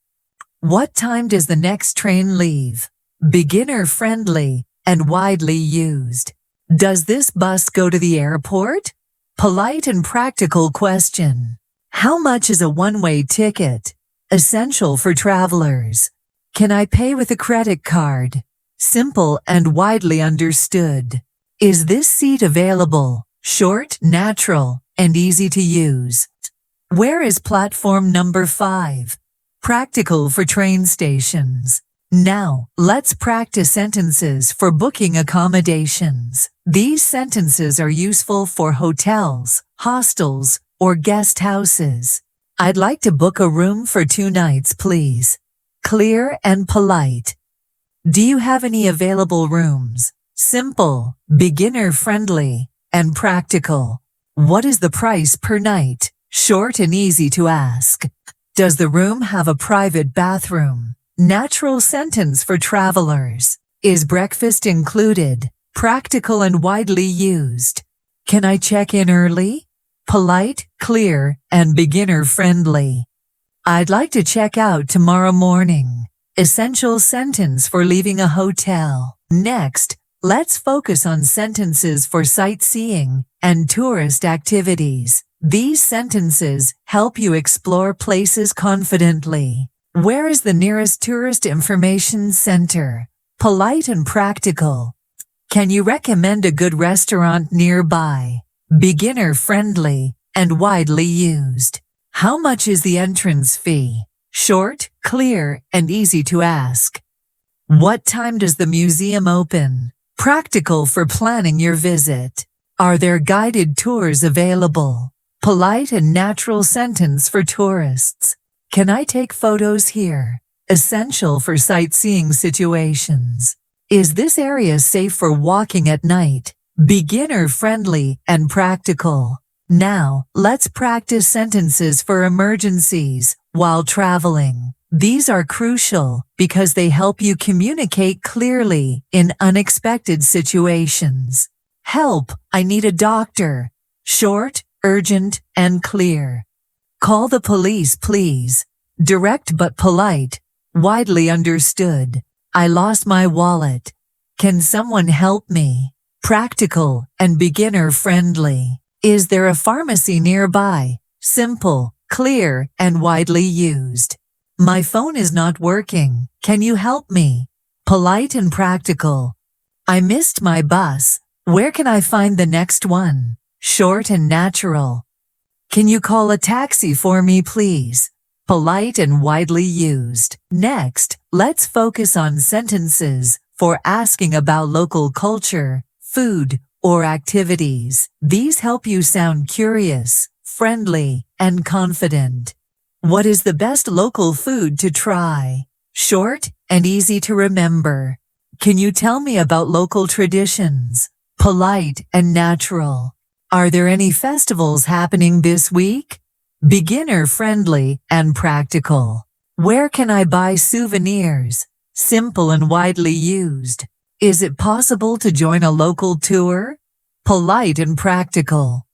What time does the next train leave? Beginner-friendly and widely used. Does this bus go to the airport? Polite and practical question. How much is a one-way ticket? Essential for travelers. Can I pay with a credit card? Simple and widely understood. Is this seat available? Short, natural, and easy to use. Where is platform number 5? Practical for train stations. Now, let's practice sentences for booking accommodations. These sentences are useful for hotels, hostels, or guest houses. I'd like to book a room for 2 nights, please. Clear and polite. Do you have any available rooms? Simple, beginner-friendly, and practical. What is the price per night? Short and easy to ask. Does the room have a private bathroom? Natural sentence for travelers. Is breakfast included? Practical and widely used. Can I check in early? Polite, clear, and beginner-friendly. I'd like to check out tomorrow morning. Essential sentence for leaving a hotel. Next, let's focus on sentences for sightseeing and tourist activities. These sentences help you explore places confidently. Where is the nearest tourist information center? Polite and practical. Can you recommend a good restaurant nearby? Beginner-friendly and widely used. How much is the entrance fee? Short, clear, and easy to ask. What time does the museum open? Practical for planning your visit. Are there guided tours available? Polite and natural sentence for tourists. Can I take photos here? Essential for sightseeing situations. Is this area safe for walking at night? Beginner-friendly and practical. Now, let's practice sentences for emergencies while traveling. These are crucial because they help you communicate clearly in unexpected situations. Help, I need a doctor. Short, urgent, and clear. Call the police, please. Direct but polite, widely understood. I lost my wallet. Can someone help me? Practical and beginner-friendly. Is there a pharmacy nearby? Simple, clear, and widely used. My phone is not working. Can you help me? Polite and practical. I missed my bus. Where can I find the next one? Short and natural. Can you call a taxi for me, please? Polite and widely used. Next, let's focus on sentences for asking about local culture, food, or activities. These help you sound curious, friendly, and confident. What is the best local food to try? Short and easy to remember. Can you tell me about local traditions? Polite and natural. Are there any festivals happening this week? Beginner-friendly and practical. Where can I buy souvenirs? Simple and widely used. Is it possible to join a local tour? Polite and practical.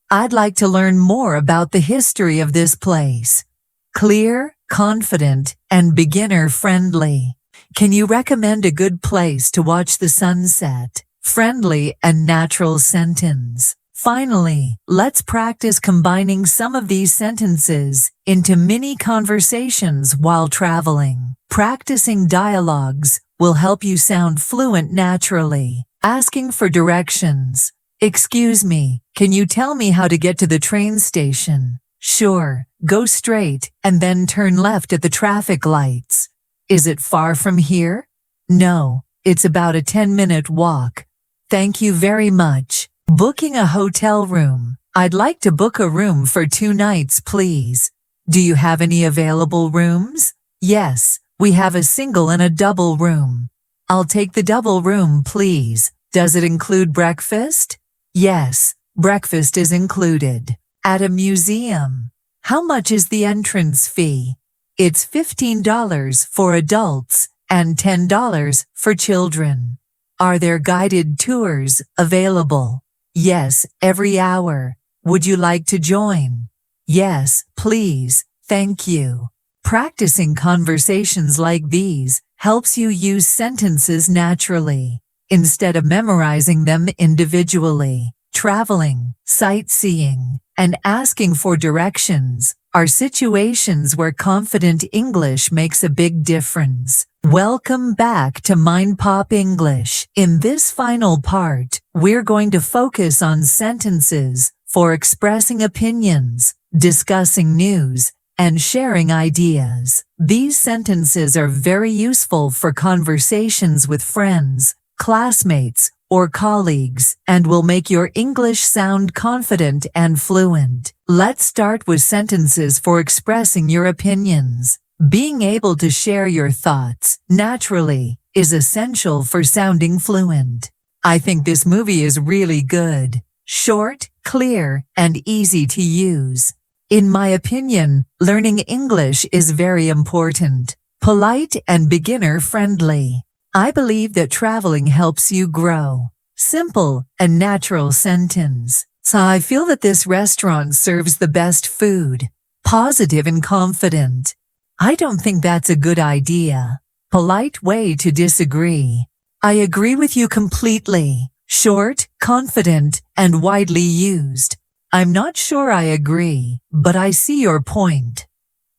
I'd like to learn more about the history of this place. Clear, confident, and beginner-friendly. Can you recommend a good place to watch the sunset? Friendly and natural sentence. Finally, let's practice combining some of these sentences into mini conversations while traveling. Practicing dialogues will help you sound fluent naturally. Asking for directions. Excuse me, can you tell me how to get to the train station? Sure, go straight and then turn left at the traffic lights. Is it far from here? No, it's about a 10-minute walk. Thank you very much. Booking a hotel room. I'd like to book a room for 2 nights, please. Do you have any available rooms? Yes, we have a single and a double room. I'll take the double room, please. Does it include breakfast? Yes, breakfast is included. At a museum. How much is the entrance fee? It's $15 for adults and $10 for children. Are there guided tours available? Yes, every hour. Would you like to join? Yes, please. Thank you. Practicing conversations like these helps you use sentences naturally, instead of memorizing them individually. Traveling, sightseeing, and asking for directions are situations where confident English makes a big difference. Welcome back to Mind Pop English. In this final part, we're going to focus on sentences for expressing opinions, discussing news, and sharing ideas. These sentences are very useful for conversations with friends, classmates, or colleagues, and will make your English sound confident and fluent. Let's start with sentences for expressing your opinions. Being able to share your thoughts naturally is essential for sounding fluent. I think this movie is really good. Short, clear, and easy to use. In my opinion, learning English is very important. Polite and beginner-friendly. I believe that traveling helps you grow. Simple and natural sentence. So I feel that this restaurant serves the best food. Positive and confident. I don't think that's a good idea. Polite way to disagree. I agree with you completely. Short, confident, and widely used. I'm not sure I agree, but I see your point.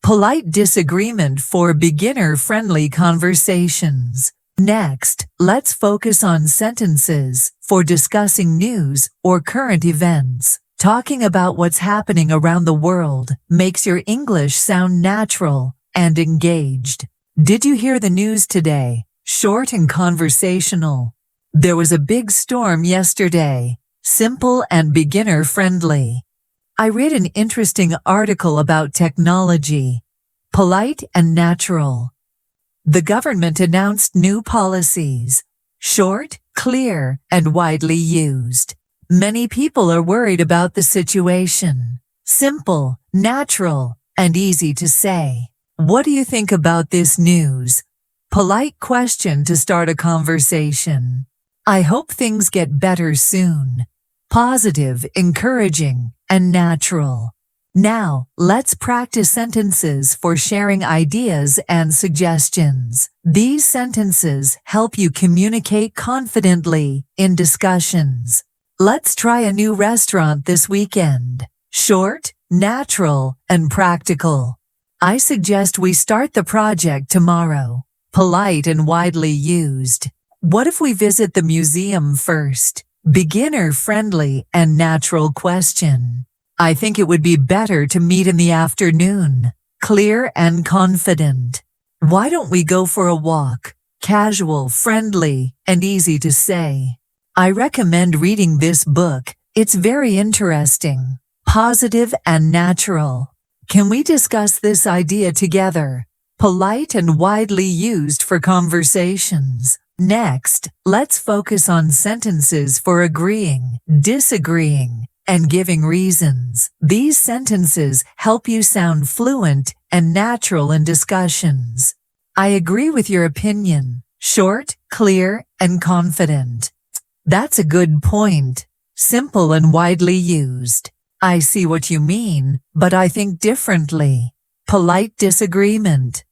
Polite disagreement for beginner-friendly conversations. Next, let's focus on sentences for discussing news or current events. Talking about what's happening around the world makes your English sound natural and engaged. Did you hear the news today? Short and conversational. There was a big storm yesterday. Simple and beginner-friendly. I read an interesting article about technology. Polite and natural. The government announced new policies. Short, clear, and widely used. Many people are worried about the situation. Simple, natural, and easy to say. What do you think about this news? Polite question to start a conversation. I hope things get better soon. Positive, encouraging, and natural. Now, let's practice sentences for sharing ideas and suggestions. These sentences help you communicate confidently in discussions. Let's try a new restaurant this weekend. Short, natural, and practical. I suggest we start the project tomorrow. Polite and widely used. What if we visit the museum first? Beginner-friendly and natural question. I think it would be better to meet in the afternoon. Clear and confident. Why don't we go for a walk? Casual, friendly, and easy to say. I recommend reading this book. It's very interesting. Positive and natural. Can we discuss this idea together? Polite and widely used for conversations. Next, let's focus on sentences for agreeing, disagreeing, and giving reasons. These sentences help you sound fluent and natural in discussions. I agree with your opinion. Short, clear, and confident. That's a good point. Simple and widely used. I see what you mean, but I think differently. polite disagreement.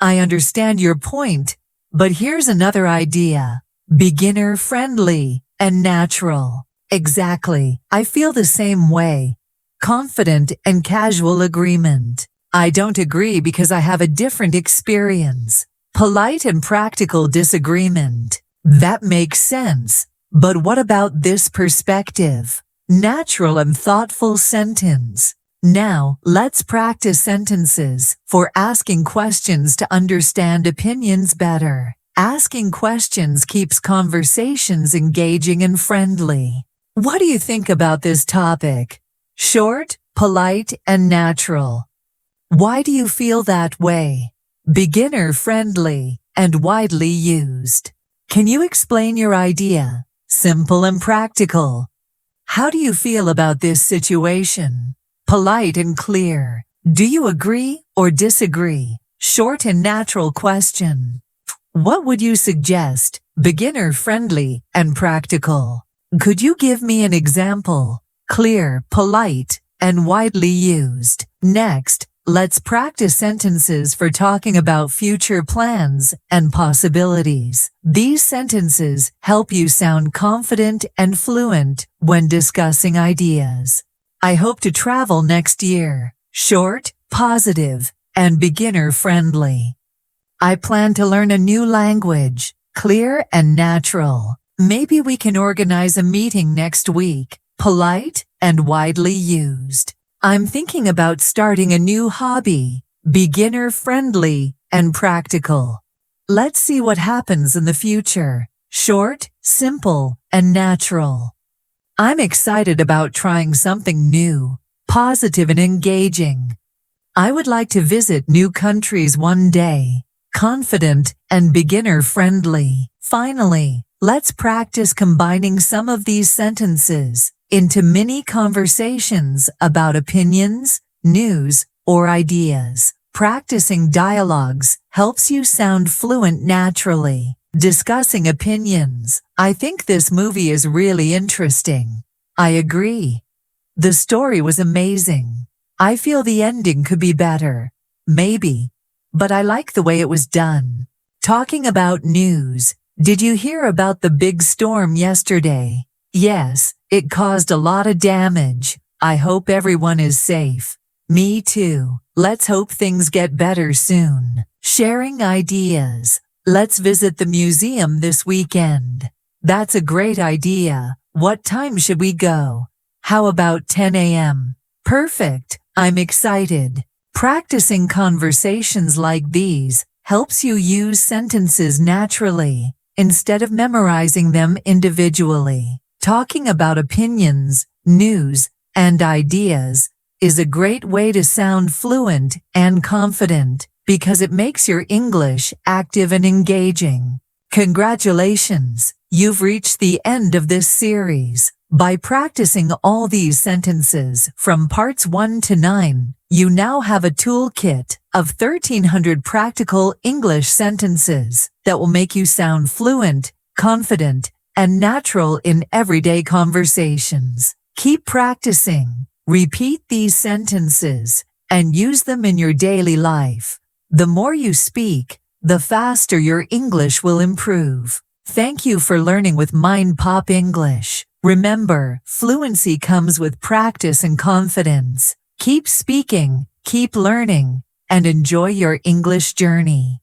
I understand your point, but here's another idea. Beginner-friendly and natural. Exactly. I feel the same way. Confident and casual agreement. I don't agree because I have a different experience. Polite and practical disagreement. That makes sense. But what about this perspective? Natural and thoughtful sentence. Now, let's practice sentences for asking questions to understand opinions better. Asking questions keeps conversations engaging and friendly. What do you think about this topic? Short, polite, and natural. Why do you feel that way? Beginner-friendly and widely used. Can you explain your idea? Simple and practical. How do you feel about this situation? Polite and clear. Do you agree or disagree? Short and natural question. What would you suggest? Beginner-friendly and practical. Could you give me an example? Clear, polite, and widely used. Next, let's practice sentences for talking about future plans and possibilities. These sentences help you sound confident and fluent when discussing ideas. I hope to travel next year. Short, positive, and beginner-friendly. I plan to learn a new language. Clear and natural. Maybe we can organize a meeting next week. Polite and widely used. I'm thinking about starting a new hobby. Beginner-friendly and practical. Let's see what happens in the future. Short, simple, and natural. I'm excited about trying something new, positive and engaging. I would like to visit new countries one day. Confident and beginner-friendly. Finally, let's practice combining some of these sentences into mini conversations about opinions, news, or ideas. Practicing dialogues helps you sound fluent naturally. Discussing opinions. I think this movie is really interesting. I agree. The story was amazing. I feel the ending could be better. Maybe. But I like the way it was done. Talking about news. Did you hear about the big storm yesterday? Yes, it caused a lot of damage. I hope everyone is safe. Me too. Let's hope things get better soon. Sharing ideas. Let's visit the museum this weekend. That's a great idea. What time should we go? How about 10 a.m.? Perfect. I'm excited. Practicing conversations like these helps you use sentences naturally instead of memorizing them individually. Talking about opinions, news, and ideas is a great way to sound fluent and confident because it makes your English active and engaging. Congratulations! You've reached the end of this series. By practicing all these sentences from parts 1 to 9, you now have a toolkit of 1,300 practical English sentences that will make you sound fluent, confident, and natural in everyday conversations. Keep practicing. Repeat these sentences and use them in your daily life. The more you speak, the faster your English will improve. Thank you for learning with Mind Pop English. Remember, fluency comes with practice and confidence. Keep speaking, keep learning, and enjoy your English journey.